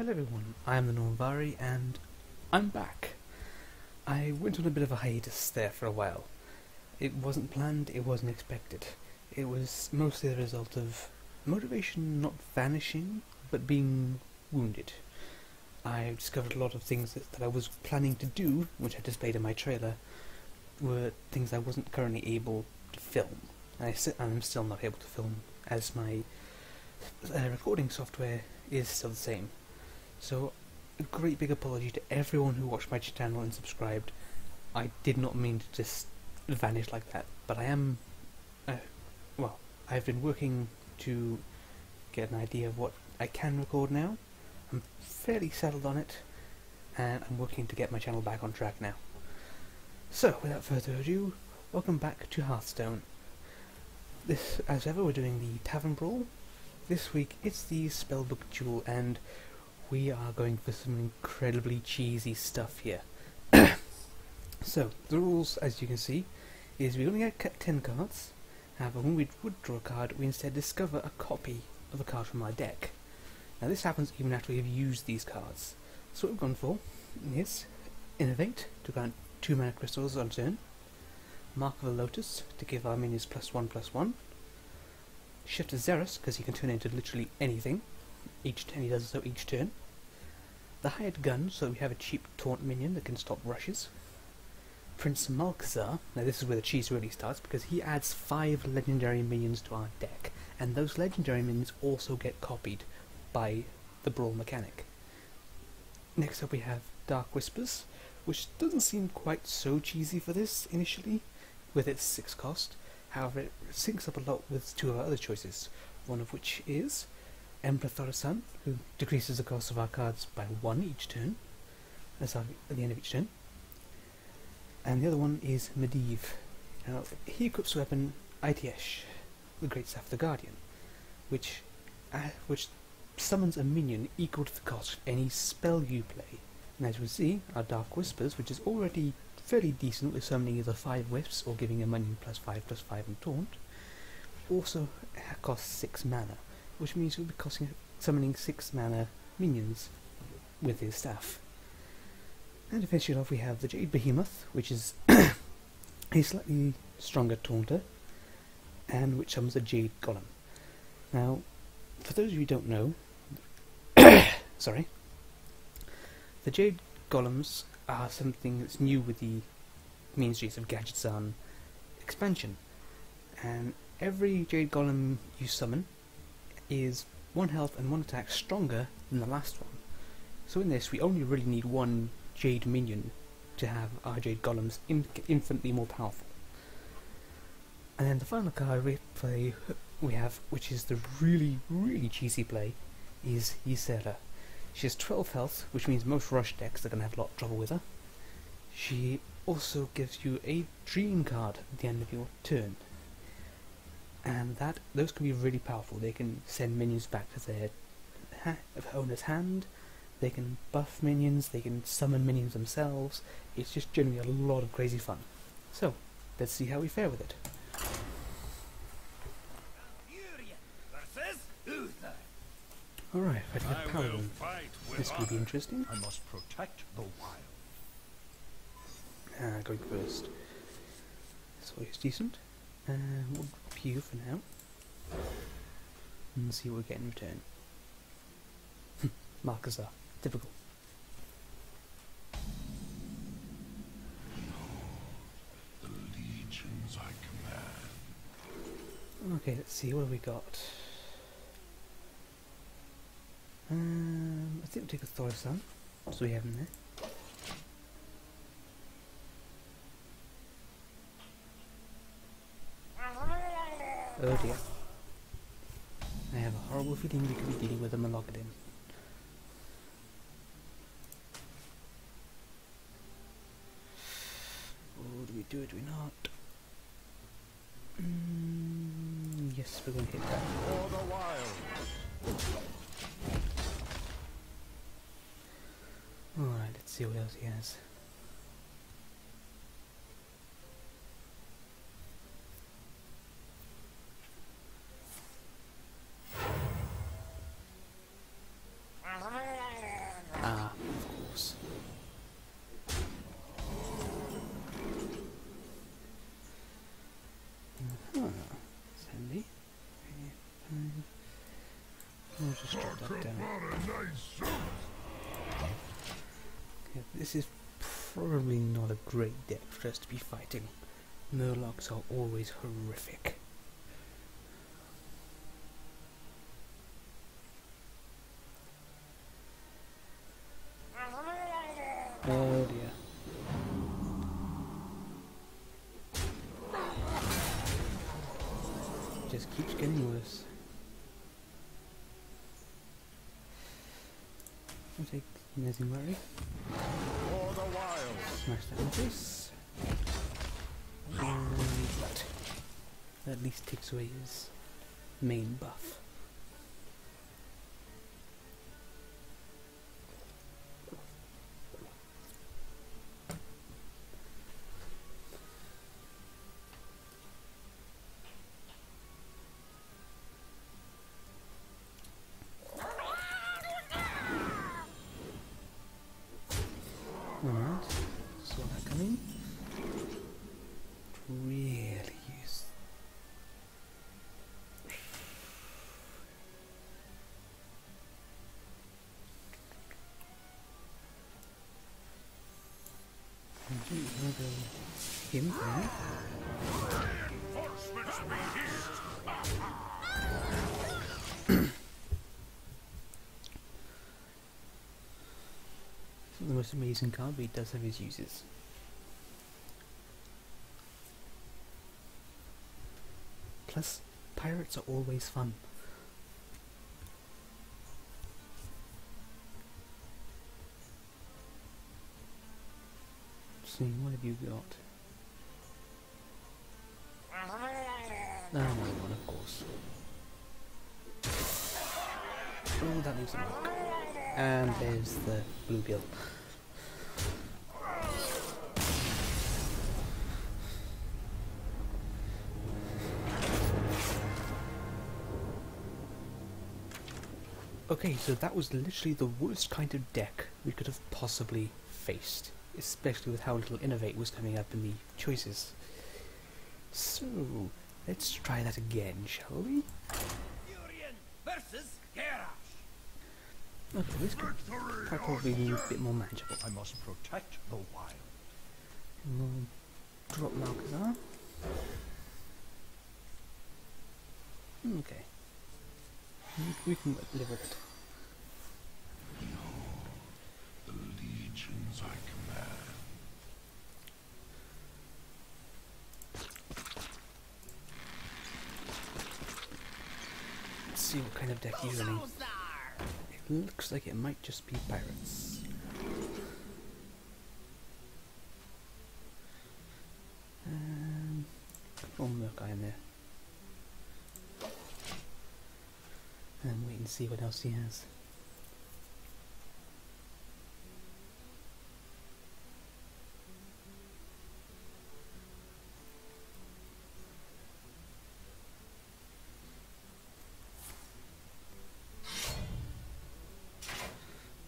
Hello everyone, I am the Nornvari and I'm back. I went on a bit of a hiatus there for a while. It wasn't planned, it wasn't expected. It was mostly the result of motivation not vanishing, but being wounded. I discovered a lot of things that I was planning to do, which I displayed in my trailer, were things I wasn't currently able to film. I'm still not able to film, as my recording software is still the same. So, a great big apology to everyone who watched my channel and subscribed. I did not mean to just vanish like that, but I am, well, I've been working to get an idea of what I can record now. I'm fairly settled on it, and I'm working to get my channel back on track now. So, without further ado, welcome back to Hearthstone. This, as ever, we're doing the Tavern Brawl. This week, it's the Spellbook Duel, and we are going for some incredibly cheesy stuff here. So, the rules, as you can see, is we only get 10 cards. However, when we would draw a card, we instead discover a copy of a card from our deck. Now this happens even after we've used these cards. So what we've gone for is Innovate, to grant 2 mana crystals on turn. Mark of a Lotus, to give our minions +1/+1. Shift to Xeris, because he can turn into literally anything. He does so each turn. The Hired Gun, so we have a cheap taunt minion that can stop rushes. Prince Malkazar, now this is where the cheese really starts, because he adds 5 legendary minions to our deck, and those legendary minions also get copied by the Brawl mechanic. Next up we have Dark Whispers, which doesn't seem quite so cheesy for this initially, with its 6 cost. However, it syncs up a lot with 2 of our other choices, one of which is Emperor Thorsan, who decreases the cost of our cards by 1 each turn, at the end of each turn. And the other one is Medivh. Now, he equips the weapon Itiesh, the Great Staff of the Guardian, which summons a minion equal to the cost of any spell you play. And as we see, our Dark Whispers, which is already fairly decent with summoning either 5 Wisps or giving a minion +5/+5 and taunt, also costs 6 mana, which means we'll be summoning 6 mana minions with his staff. And to finish it off we have the Jade Behemoth, which is a slightly stronger taunter, and which summons a Jade Golem. Now, for those of you who don't know, sorry, the Jade Golems are something that's new with the Mean Streets of Gadgetzan expansion, and every Jade Golem you summon is 1 health and 1 attack stronger than the last one. So in this we only really need 1 Jade minion to have our Jade Golems infinitely more powerful. And then the final card we have, which is the really, really cheesy play, is Ysera. She has 12 health, which means most rush decks are going to have a lot of trouble with her. She also gives you a dream card at the end of your turn, and those can be really powerful. They can send minions back to their owner's hand, they can buff minions, they can summon minions themselves. It's just generally a lot of crazy fun. So, let's see how we fare with it. Alright, fighting a paladin. This could be interesting. I must protect the wild. Going first. This way is decent. We'll drop you for now. And see what we get in return. Malkazar. Typical. The legions I command. Okay, let's see, what have we got? I think we'll take a Thorsan, so we have him there. Oh dear. I have a horrible feeling we could be dealing with a Malogidin. Oh, do we do it, do we not? Yes, we're going to hit that. For the wild. Alright, let's see what else he has. I'll just drop that down. Okay, this is probably not a great deck for us to be fighting. Murlocs are always horrific. Oh dear. Just keeps getting worse. I'll take Amazing Worry. For the wild. Smash that in the face. And that at least takes away his main buff. Alright, saw that coming. Really use. Him there. Reinforcements be here. The most amazing card, but he does have his uses. Plus, pirates are always fun. See, what have you got? Another one, of course. Oh, that leaves a mark. And there's the bluegill. Okay, so that was literally the worst kind of deck we could have possibly faced, especially with how little Innovate was coming up in the choices. So, let's try that again, shall we? Versus Garage. Okay, this could probably be a bit more manageable. I must protect the wild. We'll drop Malcazar. Okay. We can live with it. The legions I command. Let's see what kind of deck he's running. It looks like it might just be pirates. One more guy in there. And wait and see what else he has.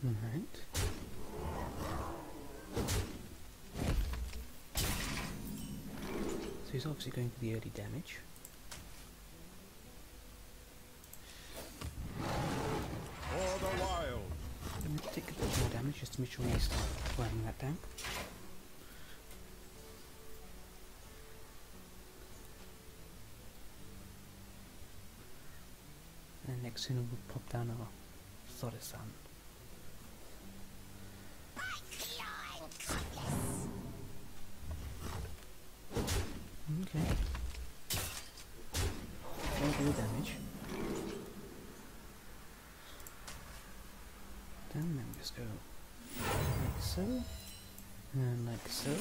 Alright. So he's obviously going for the early damage. For the wild. I'm going to take a bit more damage just to make sure we start wearing that down. And next soon we'll pop down our Thorisan. Okay. Don't do damage. Then we just go like so, and like so.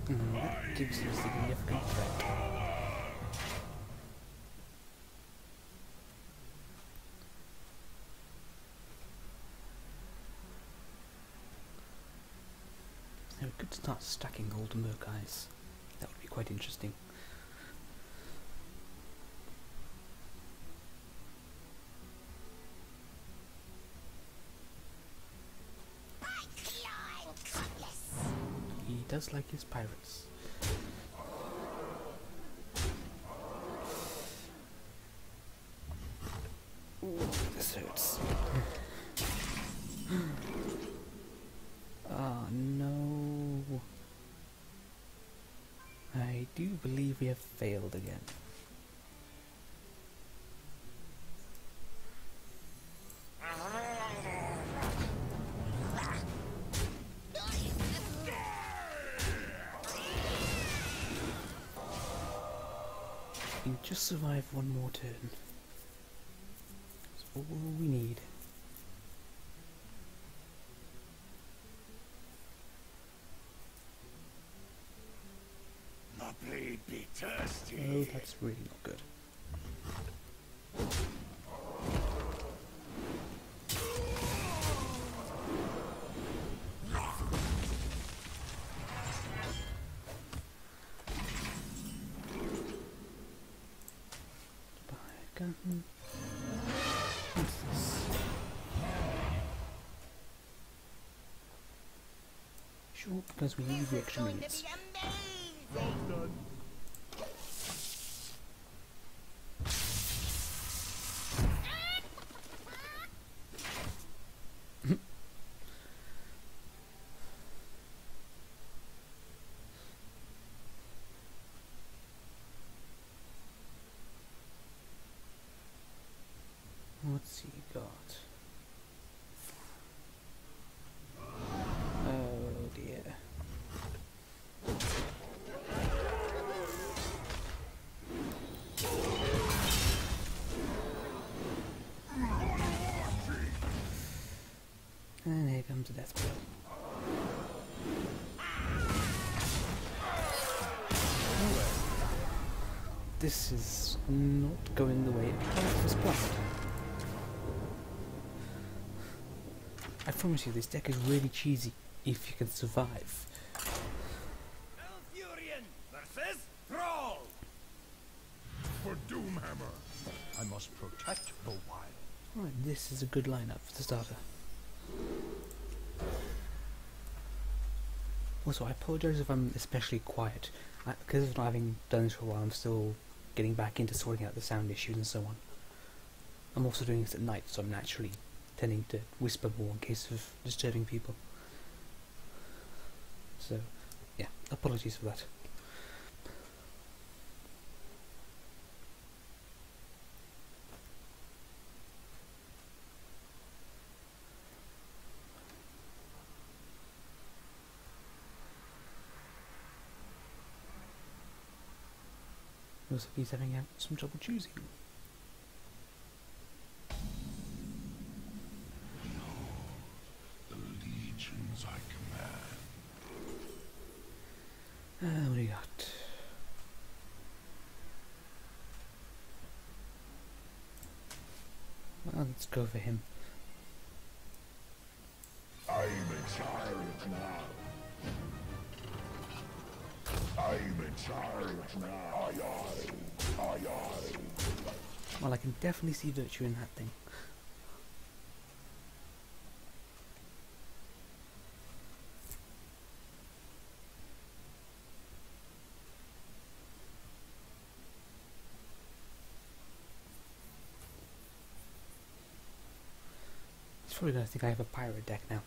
And that gives you a significant threat. So we could start stacking old Murkeyes. That would be quite interesting. He does like his pirates. this hurts. Ah, no. I do believe we have failed again. We can just survive one more turn. That's all we need. My blade be thirsty. Oh, that's really not good. What's this? Sure, because we need the extra minutes. Well done. What's he got? Oh dear. And here comes the death blow. This is not going the way it was planned. I promise you, this deck is really cheesy if you can survive. Malfurion versus Brawl. For Doomhammer, I must protect the wild. Right, this is a good lineup for the starter. Also, I apologise if I'm especially quiet. Because of not having done this for a while, I'm still getting back into sorting out the sound issues and so on. I'm also doing this at night, so I'm naturally tending to whisper more in case of disturbing people. So, yeah, apologies for that. Looks like he's having some trouble choosing. The legions I command. What do you got? Well, let's go for him. I'm a child now. I'm a child now. Aye. Well, I can definitely see virtue in that thing. He's probably gonna think I have a pirate deck now.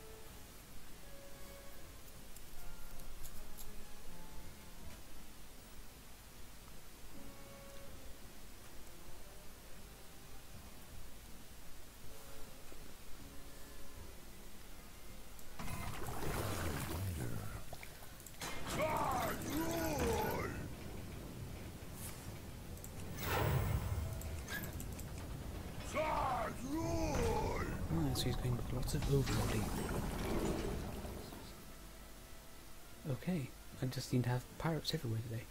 So he's going with lots of overloading. Okay, I just seem to have pirates everywhere today.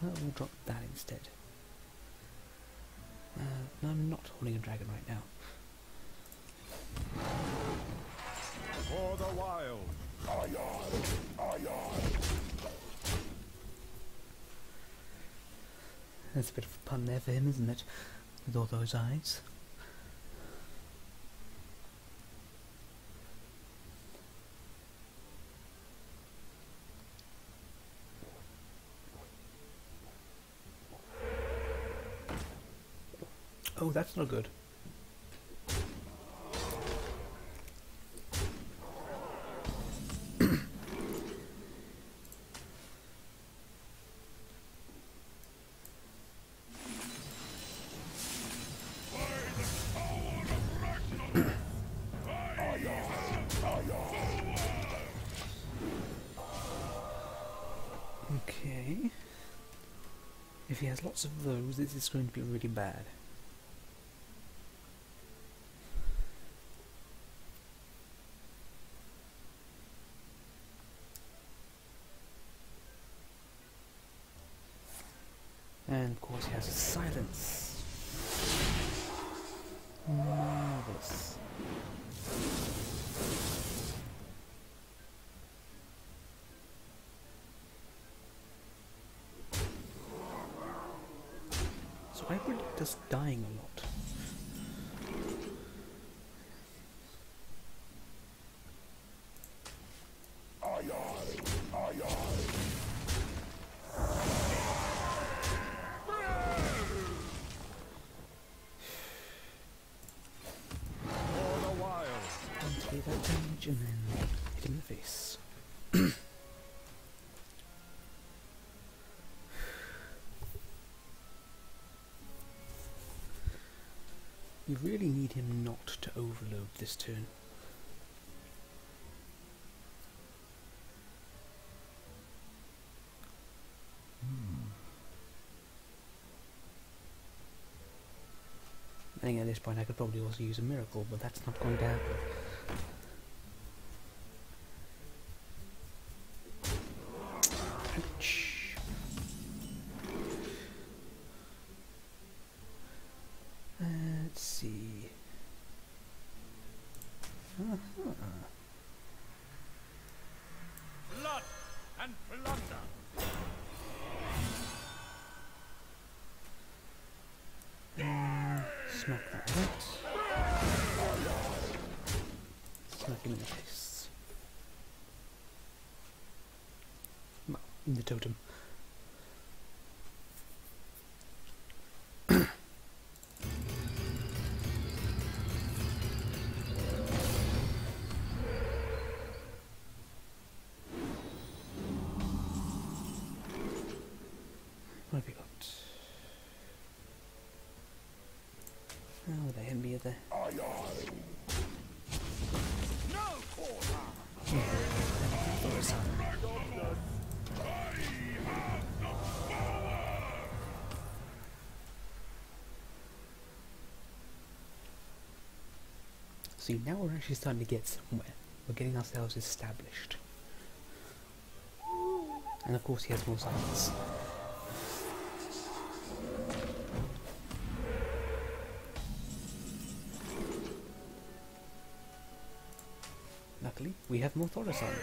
Well, we'll drop that instead. No, I'm not holding a dragon right now. For the wild. Aye. That's a bit of a pun there for him, isn't it? With all those eyes. Oh, that's not good. If he has lots of those, this is going to be really bad. And of course he has silence. Marvelous. So I predict us dying a lot. Take that damage and then hit him in the face. We really need him not to overload this turn. I think at this point I could probably also use a miracle, but that's not going to happen. Ouch. Let's see. Blood and plunder. Smack that hit. Smack him in the face. Well, in the totem. What have we got? Oh, they hit me there. No quarter. See, now we're actually starting to get somewhere. We're getting ourselves established. And of course he has more silence. Luckily, we have more Thorazon.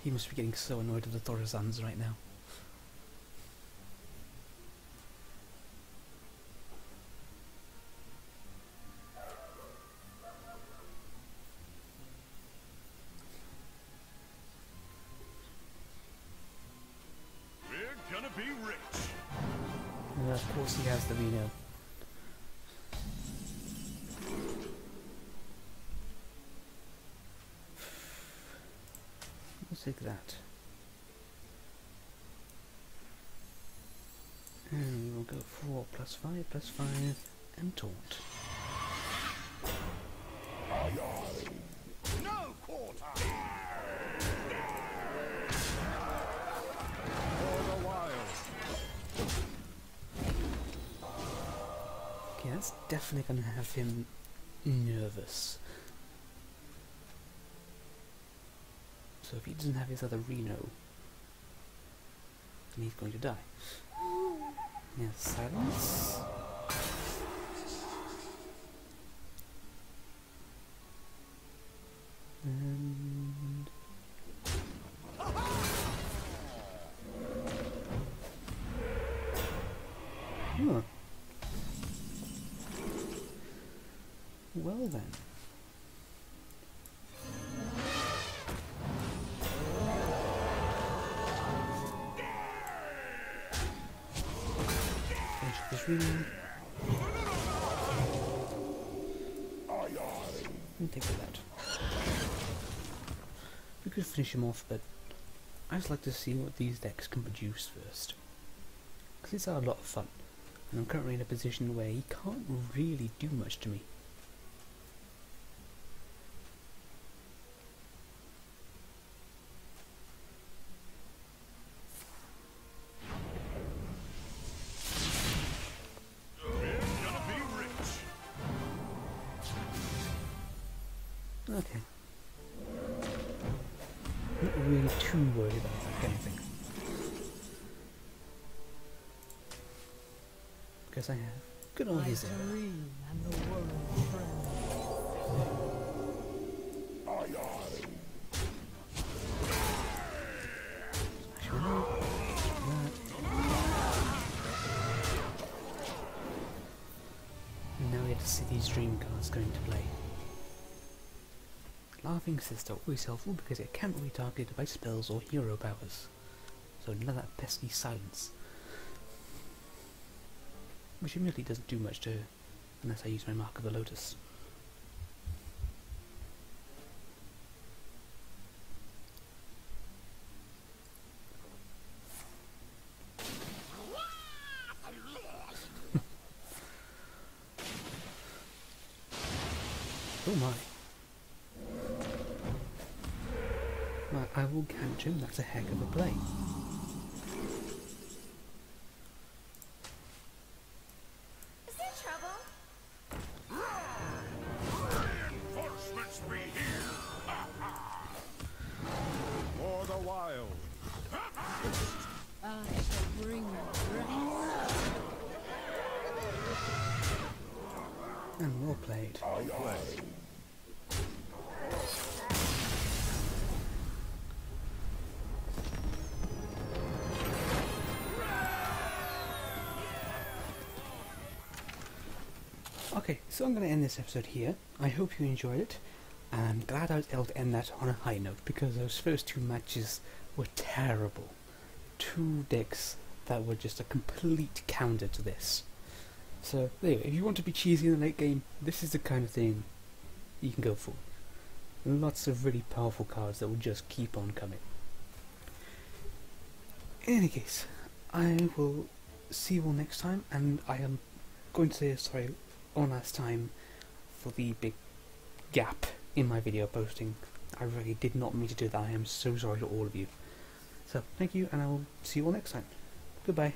He must be getting so annoyed with the Thorazons right now. We're gonna be rich. And of course he has the Reno. Let's take that. And we will go for +5/+5 and taunt. No quarter. Okay, that's definitely going to have him nervous. So if he doesn't have his other Reno, then he's going to die. Yes, silence. And huh. Well then. Finish this reading. And take that. We could finish him off, but I just like to see what these decks can produce first. Because these are a lot of fun. And I'm currently in a position where he can't really do much to me. Okay. Not really too worried about that kind of thing. Because I have good old Zero. Actually, no. And now we get to see these dream cards going to play. Laughing Sister, always helpful because it can't be targeted by spells or hero powers. So none of that pesky silence. Which immediately doesn't do much to her, unless I use my Mark of the Lotus. Oh my. Well, I will catch him, that's a heck of a play. Is there trouble? Reinforcements be here! For the wild! I shall bring rest. And well played. I'll play. Okay, so I'm going to end this episode here. I hope you enjoyed it, and I'm glad I was able to end that on a high note, because those first two matches were terrible. Two decks that were just a complete counter to this. So, there you go. If you want to be cheesy in the late game, this is the kind of thing you can go for. Lots of really powerful cards that will just keep on coming. In any case, I will see you all next time, and I am going to say sorry one last time for the big gap in my video posting. I really did not mean to do that. I am so sorry to all of you. So, thank you, and I will see you all next time. Goodbye.